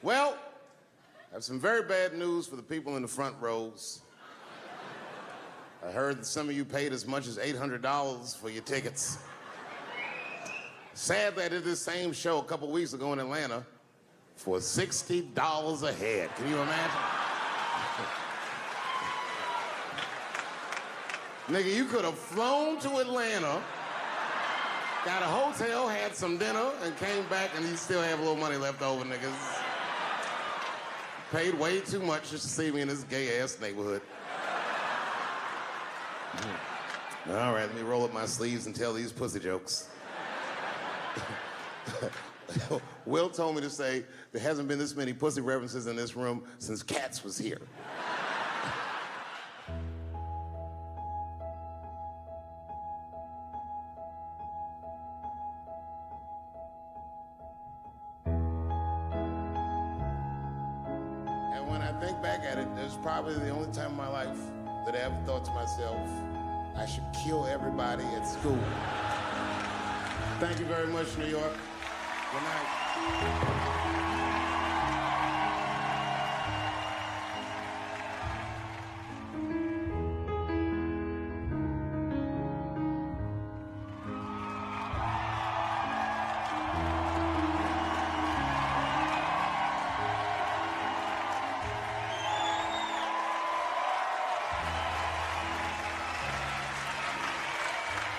Well, I have some very bad news for the people in the front rows. I heard that some of you paid as much as $800 for your tickets. Sadly, I did this same show a couple weeks ago in Atlanta for $60 a head. Can you imagine? Nigga, you could have flown to Atlanta, got a hotel, had some dinner, and came back, and you still have a little money left over, niggas. Paid way too much just to see me in this gay-ass neighborhood. All right, let me roll up my sleeves and tell these pussy jokes. Will told me to say there hasn't been this many pussy references in this room since Cats was here. And when I think back at it, it's probably the only time in my life that I ever thought to myself, I should kill everybody at school. Thank you very much, New York. Good night.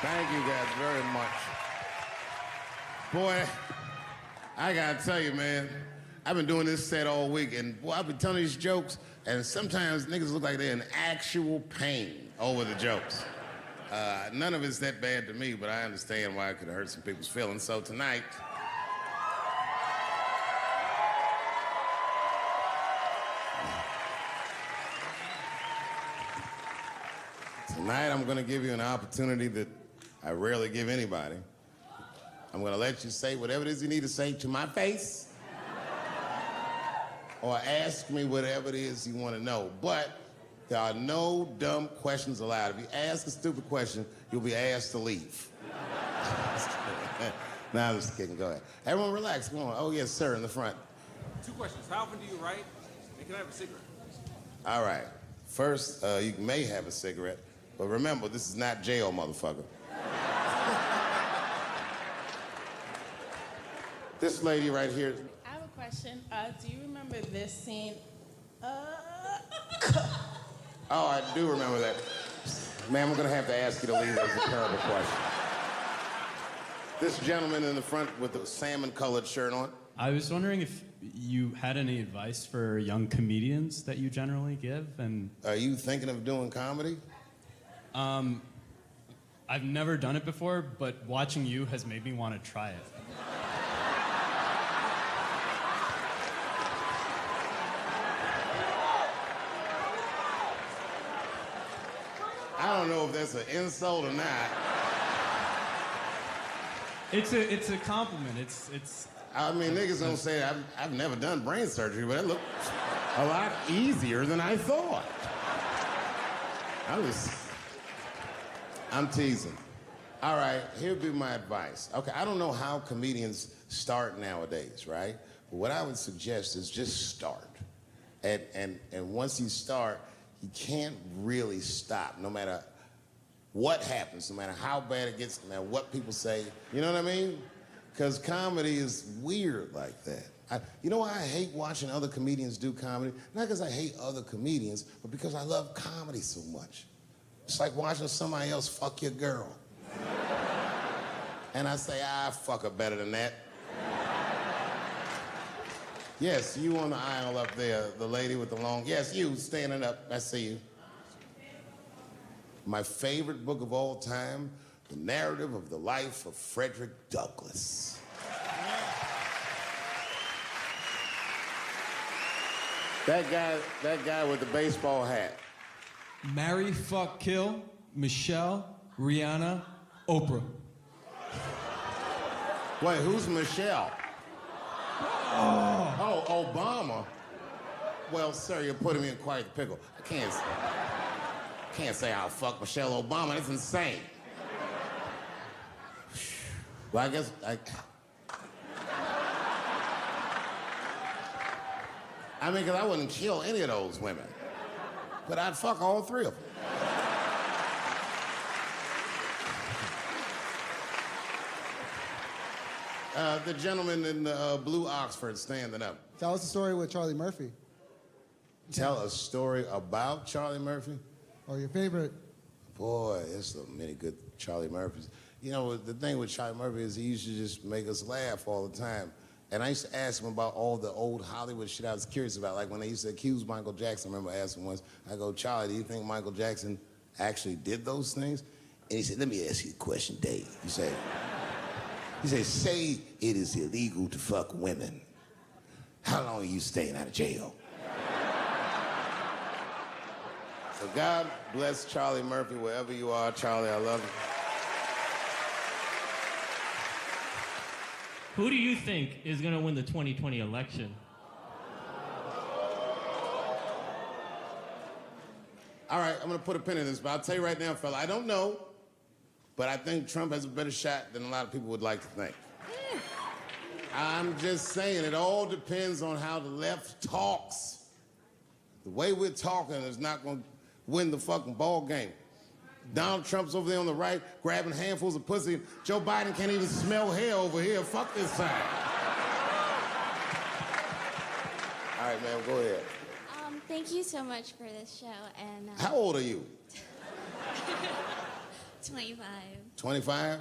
Thank you guys very much. Boy, I gotta tell you, man, I've been doing this set all week, and boy, I've been telling these jokes, and sometimes niggas look like they're in actual pain over the jokes. None of it's that bad to me, but I understand why it could hurt some people's feelings. So tonight, I'm gonna give you an opportunity that I rarely give anybody. I'm gonna let you say whatever it is you need to say to my face, or ask me whatever it is you wanna know. But there are no dumb questions allowed. If you ask a stupid question, you'll be asked to leave. Nah, I'm just kidding, go ahead. Everyone relax, come on. Oh yes, sir, in the front. 2 questions, how often do you write, and can I have a cigarette? All right, first, you may have a cigarette, but remember, this is not jail, motherfucker. This lady right here. I have a question. Do you remember this scene? Oh, I do remember that. Ma'am, I'm gonna have to ask you to leave. That's a terrible question. This gentleman in the front with the salmon-colored shirt on. I was wondering if you had any advice for young comedians that you generally give, and... Are you thinking of doing comedy? I've never done it before, but watching you has made me want to try it. I don't know if that's an insult or not. It's a compliment. It's. I mean, niggas don't say I've never done brain surgery, but it looked a lot easier than I thought. I'm teasing. All right, here'd be my advice. Okay, I don't know how comedians start nowadays, right? But what I would suggest is just start. And once you start, you can't really stop, no matter what happens, no matter how bad it gets, no matter what people say. You know what I mean? Because comedy is weird like that. You know why I hate watching other comedians do comedy? Not because I hate other comedians, but because I love comedy so much. It's like watching somebody else fuck your girl. And I say, fuck her better than that. Yes, you on the aisle up there, the lady with the long... Yes, you, standing up, I see you. My favorite book of all time, The Narrative of the Life of Frederick Douglass. That guy with the baseball hat. Marry, fuck, kill, Michelle, Rihanna, Oprah. Wait, who's Michelle? Oh, Obama. Well, sir, you're putting me in quite the pickle. I can't say I'll fuck Michelle Obama. That's insane. Well, I guess I mean, because I wouldn't kill any of those women. But I'd fuck all three of them. The gentleman in the blue Oxford standing up. Tell us the story with Charlie Murphy. Tell a story about Charlie Murphy? Or your favorite. Boy, there's so many good Charlie Murphys. You know, the thing with Charlie Murphy is he used to just make us laugh all the time. And I used to ask him about all the old Hollywood shit I was curious about. Like when they used to accuse Michael Jackson, I remember asking once, I go, Charlie, do you think Michael Jackson actually did those things? And he said, let me ask you a question, Dave. He said, say it is illegal to fuck women. How long are you staying out of jail? So God bless Charlie Murphy, wherever you are. Charlie, I love you. Who do you think is going to win the 2020 election? All right, I'm going to put a pin in this, but I'll tell you right now, fella, I don't know, but I think Trump has a better shot than a lot of people would like to think. I'm just saying, it all depends on how the left talks. The way we're talking is not going to win the fucking ball game. Donald Trump's over there on the right, grabbing handfuls of pussy. Joe Biden can't even smell hair over here. Fuck this side. All right, man, go ahead. Thank you so much for this show. And How old are you? 25. 25?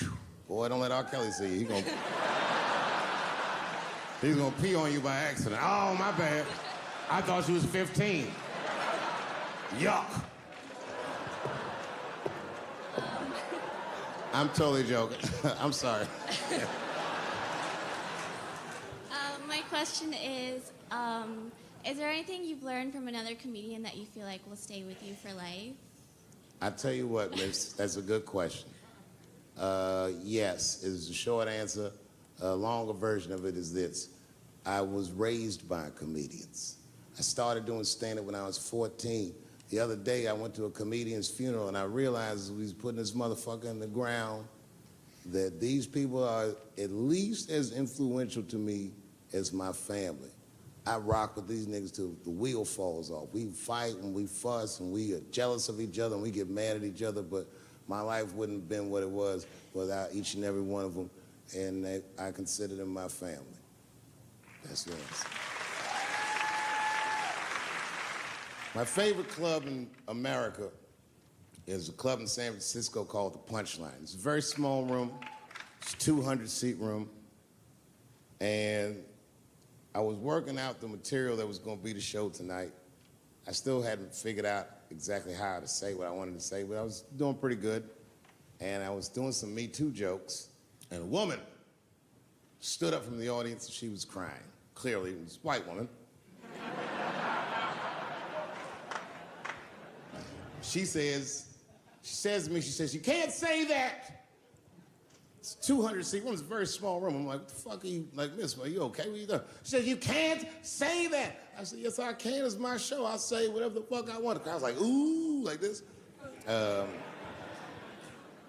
Yeah. Boy, don't let R. Kelly see you. He's gonna pee on you by accident. Oh, my bad. I thought she was 15. Yuck. I'm totally joking. I'm sorry. My question is there anything you've learned from another comedian that you feel like will stay with you for life? I tell you what, miss, that's a good question. Yes, is the short answer. A longer version of it is this. I was raised by comedians. I started doing stand-up when I was 14. The other day, I went to a comedian's funeral, and I realized as we was putting this motherfucker in the ground that these people are at least as influential to me as my family. I rock with these niggas till the wheel falls off. We fight and we fuss and we are jealous of each other and we get mad at each other, but my life wouldn't have been what it was without each and every one of them, and I consider them my family. That's the answer. My favorite club in America is a club in San Francisco called The Punchline. It's a very small room. It's a 200-seat room. And I was working out the material that was going to be the show tonight. I still hadn't figured out exactly how to say what I wanted to say, but I was doing pretty good. And I was doing some Me Too jokes. And a woman stood up from the audience and she was crying. Clearly, it was a white woman. She says to me, you can't say that. It's 200-seat room, it's a very small room. I'm like, what the fuck are you, like, miss, are you okay? What are you doing? She says, you can't say that. I said, yes, I can, it's my show. I'll say whatever the fuck I want. The crowd's like, ooh, like this.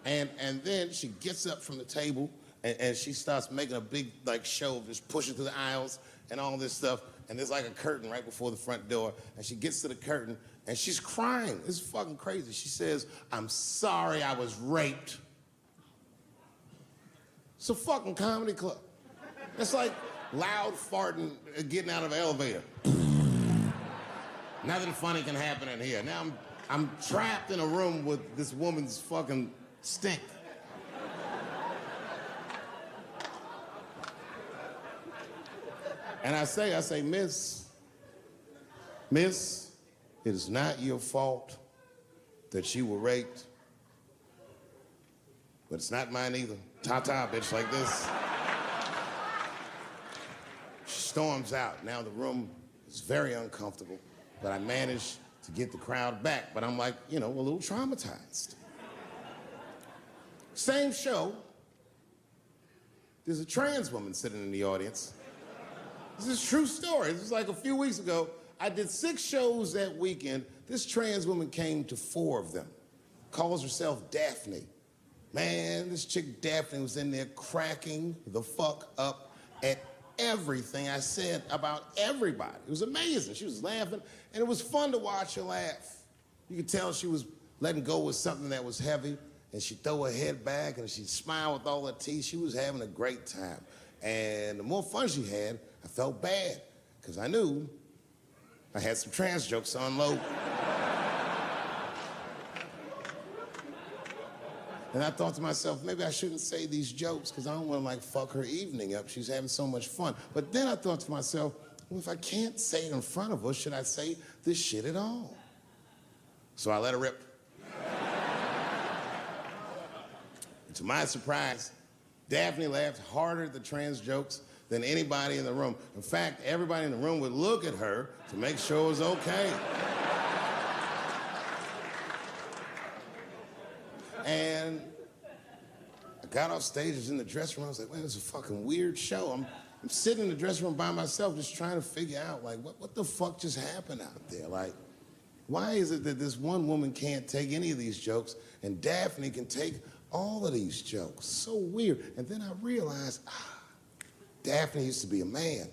And then she gets up from the table and she starts making a big, like, show of just pushing through the aisles and all this stuff. And there's like a curtain right before the front door. And she gets to the curtain and she's crying. It's fucking crazy. She says, I'm sorry I was raped. It's a fucking comedy club. It's like loud farting getting out of an elevator. Nothing funny can happen in here. Now I'm trapped in a room with this woman's fucking stink. And I say, miss, it is not your fault that you were raped, but it's not mine either. Ta-ta, bitch, like this. She storms out. Now the room is very uncomfortable, but I managed to get the crowd back, but I'm like, a little traumatized. Same show, there's a trans woman sitting in the audience. This is a true story. This was like a few weeks ago. I did 6 shows that weekend. This trans woman came to 4 of them. Calls herself Daphne. Man, this chick Daphne was in there cracking the fuck up at everything I said about everybody. It was amazing. She was laughing, and it was fun to watch her laugh. You could tell she was letting go with something that was heavy, and she'd throw her head back, and she'd smile with all her teeth. She was having a great time. And the more fun she had, I felt bad, because I knew I had some trans jokes to unload. And I thought to myself, maybe I shouldn't say these jokes because I don't want to like fuck her evening up. She's having so much fun. But then I thought to myself, well, if I can't say it in front of her, should I say this shit at all? So I let her rip. To my surprise, Daphne laughed harder at the trans jokes than anybody in the room. In fact, everybody in the room would look at her to make sure it was okay. And I got off stage, I was in the dressing room, I was like, man, this is a fucking weird show. I'm sitting in the dressing room by myself just trying to figure out, like, what the fuck just happened out there? Like, why is it that this one woman can't take any of these jokes and Daphne can take all of these jokes? So weird. And then I realized, Daphne used to be a man.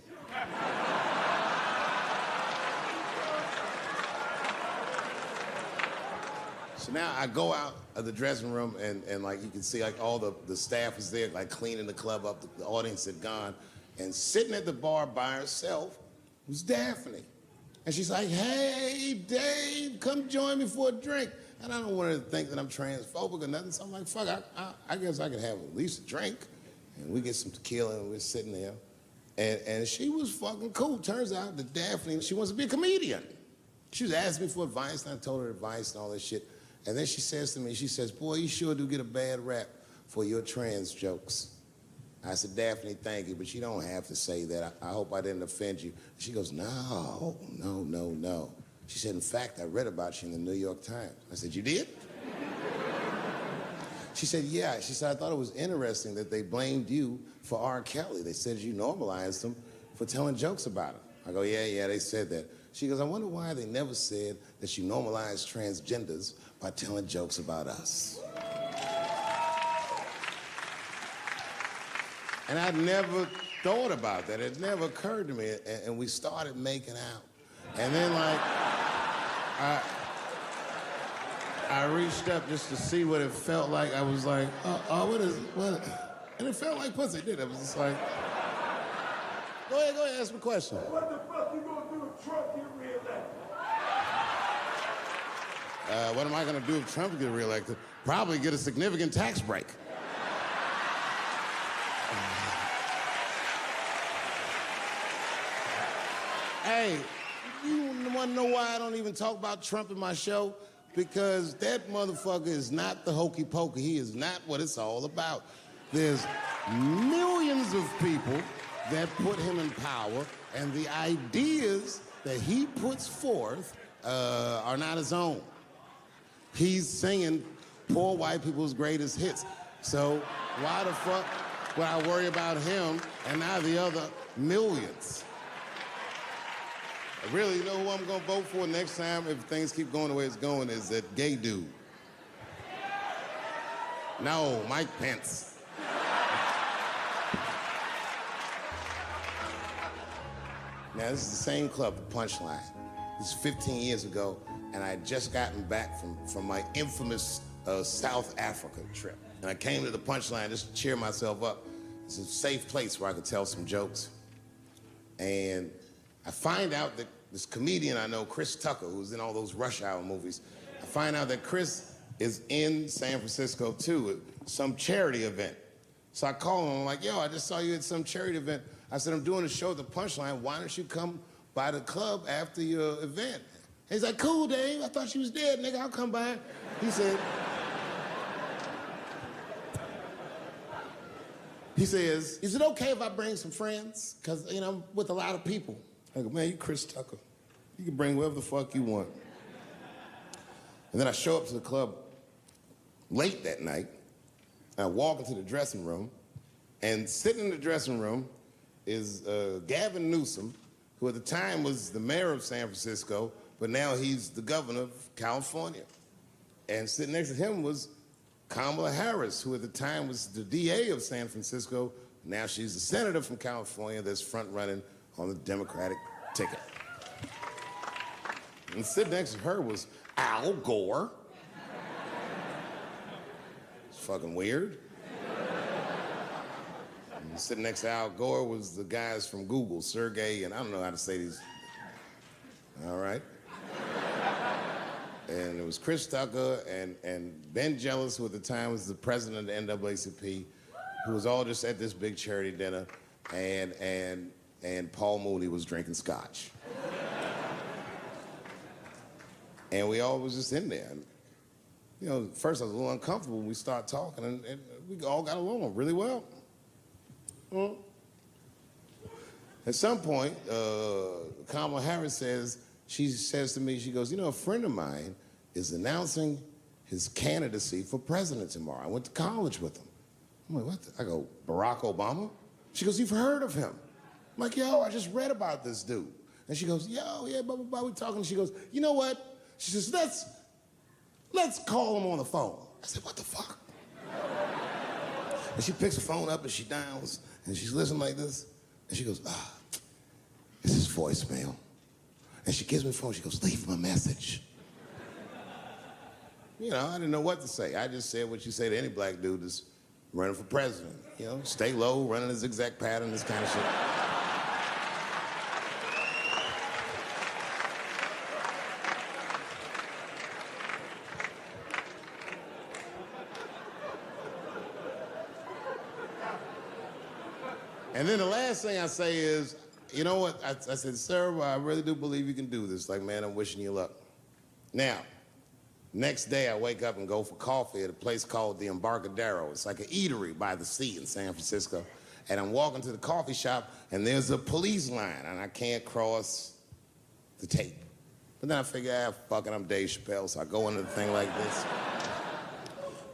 So now I go out of the dressing room and like you can see like all the staff was there like cleaning the club up, the audience had gone, and sitting at the bar by herself was Daphne. And she's like, hey, Dave, come join me for a drink. And I don't want her to think that I'm transphobic or nothing, so I'm like, fuck, I guess I could have at least a drink. And we get some tequila and we're sitting there. And she was fucking cool. Turns out that Daphne, she wants to be a comedian. She was asking me for advice, and I told her advice and all this shit. And then she says to me, she says, boy, you sure do get a bad rap for your trans jokes. I said, Daphne, thank you, but you don't have to say that. I hope I didn't offend you. She goes, no. She said, in fact, I read about you in the New York Times. I said, you did? She said, yeah. She said, I thought it was interesting that they blamed you for R. Kelly. They said you normalized him for telling jokes about him. I go, yeah, they said that. She goes, I wonder why they never said that you normalized transgenders by telling jokes about us. And I'd never thought about that. It never occurred to me. And we started making out. And then, like, I reached up just to see what it felt like. I was like, what? And it felt like pussy, did it? It was just like, go ahead, ask me a question. What the fuck you gonna do if Trump get reelected? What am I gonna do if Trump gets reelected? Probably get a significant tax break. Hey, you wanna know why I don't even talk about Trump in my show? Because that motherfucker is not the hokey pokey. He is not what it's all about. There's millions of people that put him in power, and the ideas that he puts forth are not his own. He's singing poor white people's greatest hits. So why the fuck would I worry about him and not the other millions? I really know who I'm gonna vote for next time if things keep going the way it's going is that gay dude. No, Mike Pence. Now, this is the same club, the Punchline. This is 15 years ago, and I had just gotten back from my infamous South Africa trip. And I came to the Punchline just to cheer myself up. It's a safe place where I could tell some jokes. And I find out that this comedian I know, Chris Tucker, who's in all those Rush Hour movies, I find out that Chris is in San Francisco too, at some charity event. So I call him, I'm like, yo, I just saw you at some charity event. I said, I'm doing a show at the Punchline. Why don't you come by the club after your event? He's like, cool, Dave. I thought she was dead, nigga. I'll come by. He says, is it okay if I bring some friends? Because, you know, I'm with a lot of people. I go, man, you Chris Tucker. You can bring whoever the fuck you want. And then I show up to the club late that night. I walk into the dressing room, and sitting in the dressing room is Gavin Newsom, who at the time was the mayor of San Francisco, but now he's the governor of California. And sitting next to him was Kamala Harris, who at the time was the DA of San Francisco, Now she's the senator from California that's front running on the Democratic ticket. And sitting next to her was Al Gore. It's fucking weird. And sitting next to Al Gore was the guys from Google, Sergey, and I don't know how to say these. All right. And it was Chris Tucker and Ben Jealous, who at the time was the president of the NAACP, who was all just at this big charity dinner, and Paul Mooney was drinking scotch. And we all was just in there. And, you know, first I was a little uncomfortable when we started talking, and we all got along really well. At some point, Kamala Harris she says to me, she goes, you know, a friend of mine is announcing his candidacy for president tomorrow. I went to college with him. I'm like, what? I go, Barack Obama? She goes, you've heard of him? I'm like, yo, I just read about this dude. And she goes, yo, yeah, blah, blah, blah, we talking. She goes, you know what? She says, let's call him on the phone. I said, what the fuck? And she picks the phone up and she dials and she's listening like this. And she goes, it's his voicemail. And she gives me the phone, she goes, leave him a message. You know, I didn't know what to say. I just said what you say to any black dude that's running for president. You know, stay low, running a zigzag pattern, this kind of shit. And then the last thing I say is, you know what? I said, sir, well, I really do believe you can do this. Like, man, I'm wishing you luck. Now, next day I wake up and go for coffee at a place called the Embarcadero. It's like an eatery by the sea in San Francisco. And I'm walking to the coffee shop and there's a police line and I can't cross the tape. But then I figure, fuck it, I'm Dave Chappelle, so I go into the thing like this.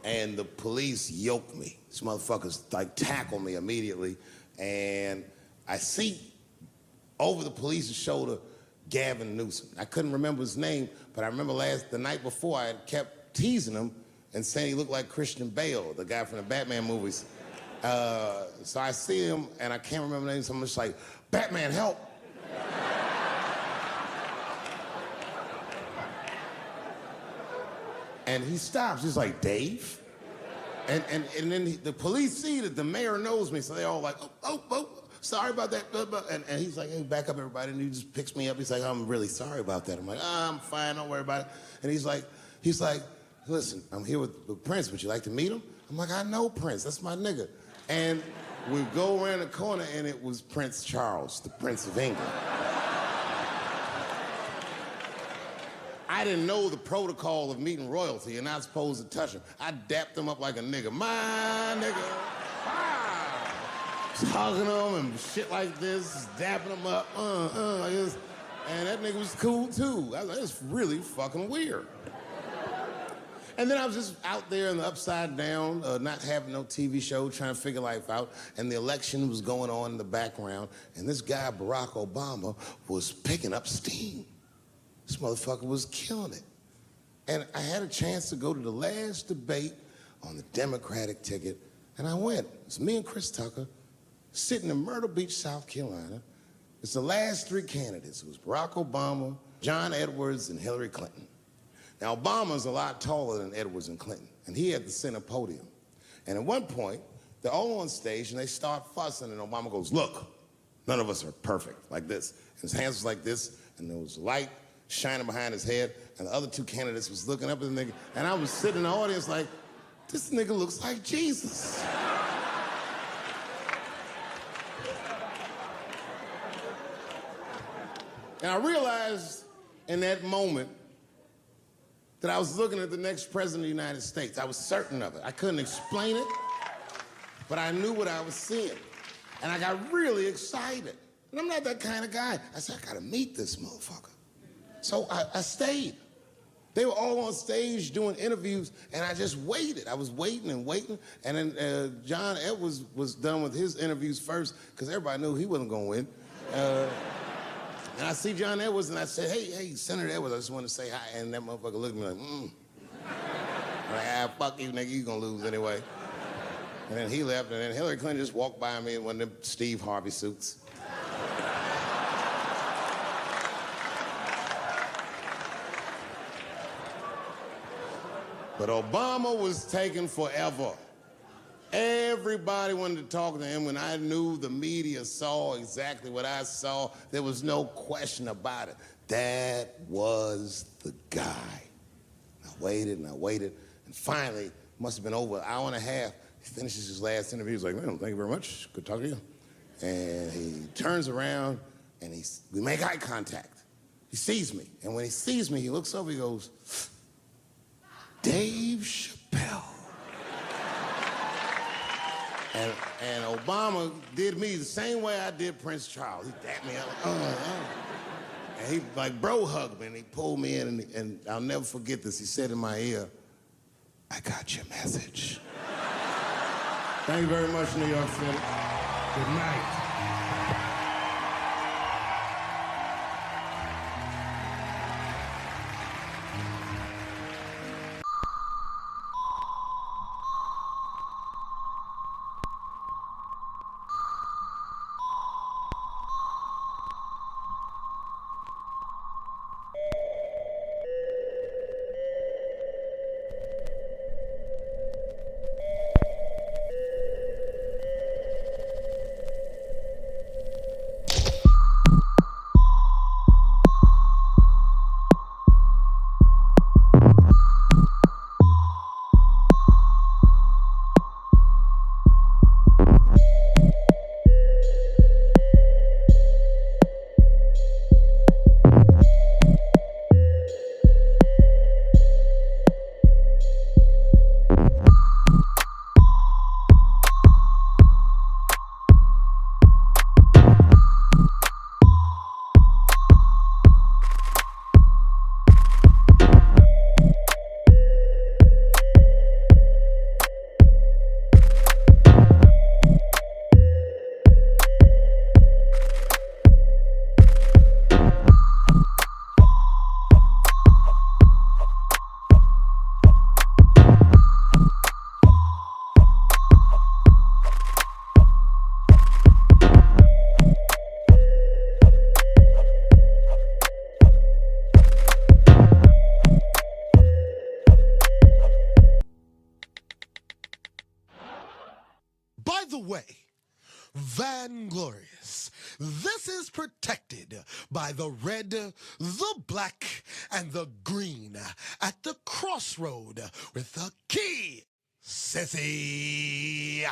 And the police yoke me. These motherfuckers like tackle me immediately. And I see over the police's shoulder Gavin Newsom. I couldn't remember his name, but I remember the night before I had kept teasing him and saying he looked like Christian Bale, the guy from the Batman movies. So I see him and I can't remember the name, so I'm just like, Batman, help. And he stops, he's like, Dave? And then the police see that the mayor knows me, so they all like, oh, sorry about that. And he's like, hey, back up, everybody. And he just picks me up. He's like, I'm really sorry about that. I'm like, I'm fine, don't worry about it. And he's like, listen, I'm here with Prince. Would you like to meet him? I'm like, I know Prince. That's my nigga. And we go around the corner, and it was Prince Charles, the Prince of England. I didn't know the protocol of meeting royalty. You're not supposed to touch him. I dapped him up like a nigga. My nigga. Just hugging him and shit like this, dapping him up, like this. And that nigga was cool too. I was like, it's really fucking weird. And then I was just out there in the upside down, not having no TV show, trying to figure life out. And the election was going on in the background. And this guy, Barack Obama, was picking up steam. This motherfucker was killing it. And I had a chance to go to the last debate on the Democratic ticket, and I went. It's me and Chris Tucker sitting in Myrtle Beach, South Carolina. It's the last three candidates. It was Barack Obama, John Edwards, and Hillary Clinton. Now, Obama's a lot taller than Edwards and Clinton, and he had the center podium. And at one point, they're all on stage, and they start fussing, and Obama goes, look, none of us are perfect, like this. And his hands was like this, and there was light shining behind his head, and the other two candidates was looking up at the nigga, and I was sitting in the audience like, this nigga looks like Jesus. And I realized in that moment that I was looking at the next president of the United States. I was certain of it. I couldn't explain it, but I knew what I was seeing. And I got really excited. And I'm not that kind of guy. I said, I gotta meet this motherfucker. So I stayed. They were all on stage doing interviews, and I just waited. I was waiting and waiting, and then John Edwards was done with his interviews first, because everybody knew he wasn't gonna win. And I see John Edwards, and I said, hey, Senator Edwards, I just want to say hi. And that motherfucker looked at me like, I'm like, fuck you, nigga, you gonna lose anyway. And then he left, and then Hillary Clinton just walked by me in one of them Steve Harvey suits. But Obama was taking forever. Everybody wanted to talk to him. When I knew the media saw exactly what I saw, there was no question about it. That was the guy. I waited and I waited, and finally, must have been over an hour and a half, he finishes his last interview. He's like, "Man, thank you very much. Good talking to you." And he turns around, and we make eye contact. He sees me, and when he sees me, he looks over, he goes, "Dave Chappelle." And Obama did me the same way I did Prince Charles. He dapped me out, and he like bro hugged me, and he pulled me in, and I'll never forget this. He said in my ear, "I got your message." Thank you very much, New York City. Good night. By the way, Vanglorious, this is protected by the red, the black, and the green at the crossroad with the key, sissy.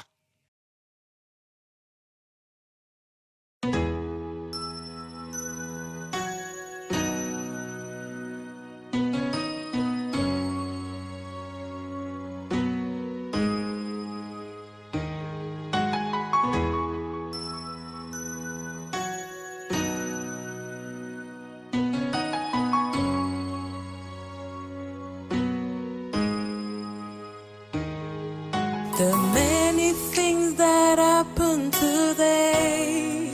The many things that happen today,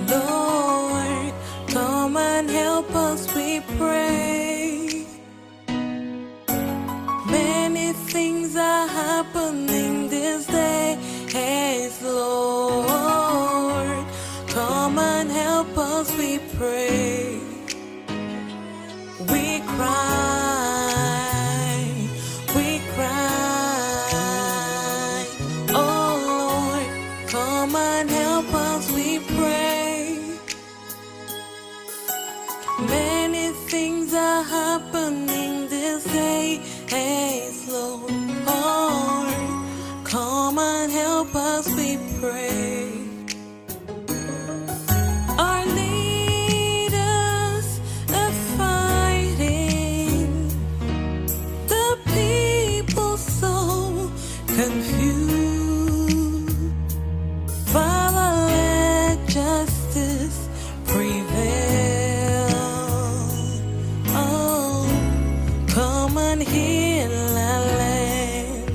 Lord, come and help us, we pray. Many things are happening this day, yes, Lord, come and help us, we pray. We cry, we cry. Come and help us, we pray. Many things are happening this day, hey, Lord. Come and help us, we pray. Our leaders are fighting, the people so confused. Father, let justice prevail. Oh, come and heal our land.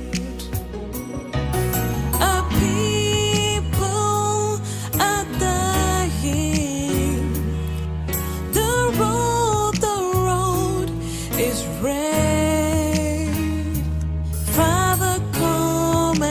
Our people are dying. The road is red. Father, come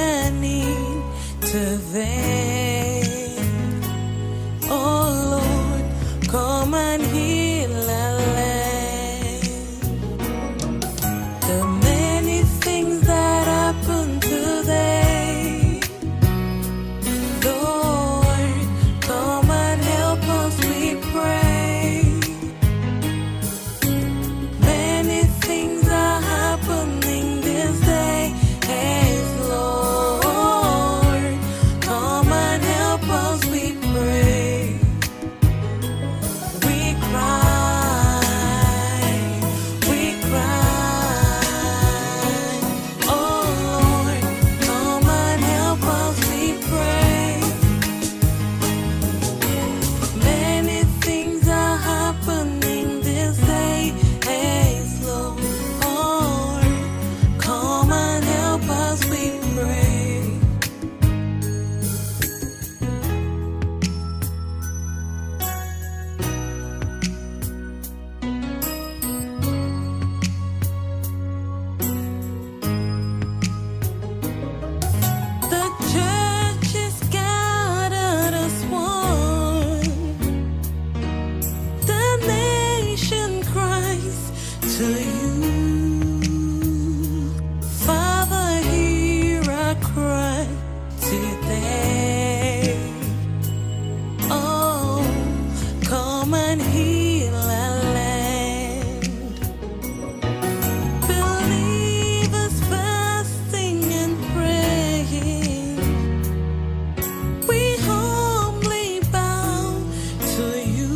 to you.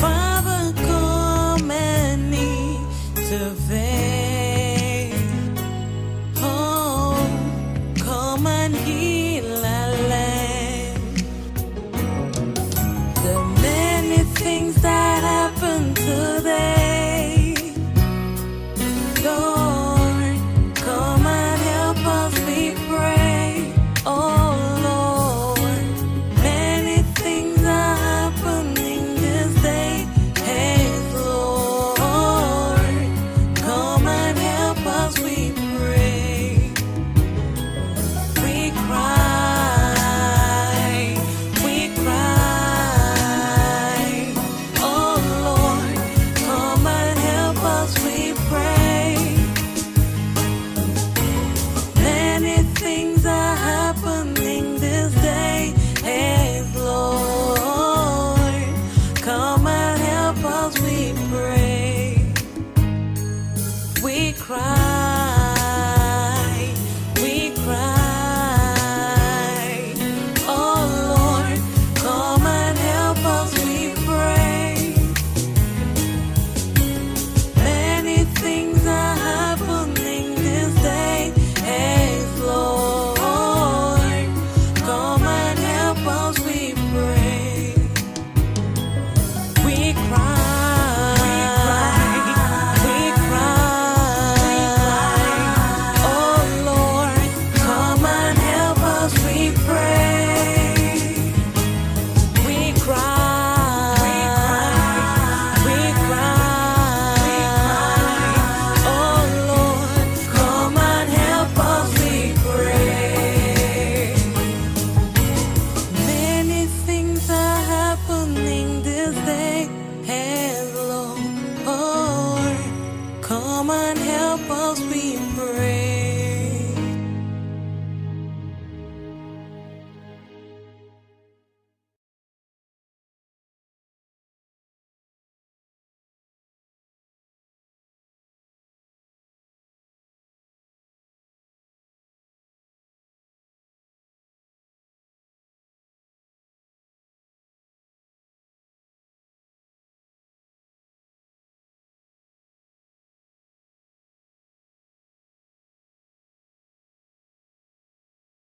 Father, come and intervene. Oh, come and heal our land. The many things that happen to them.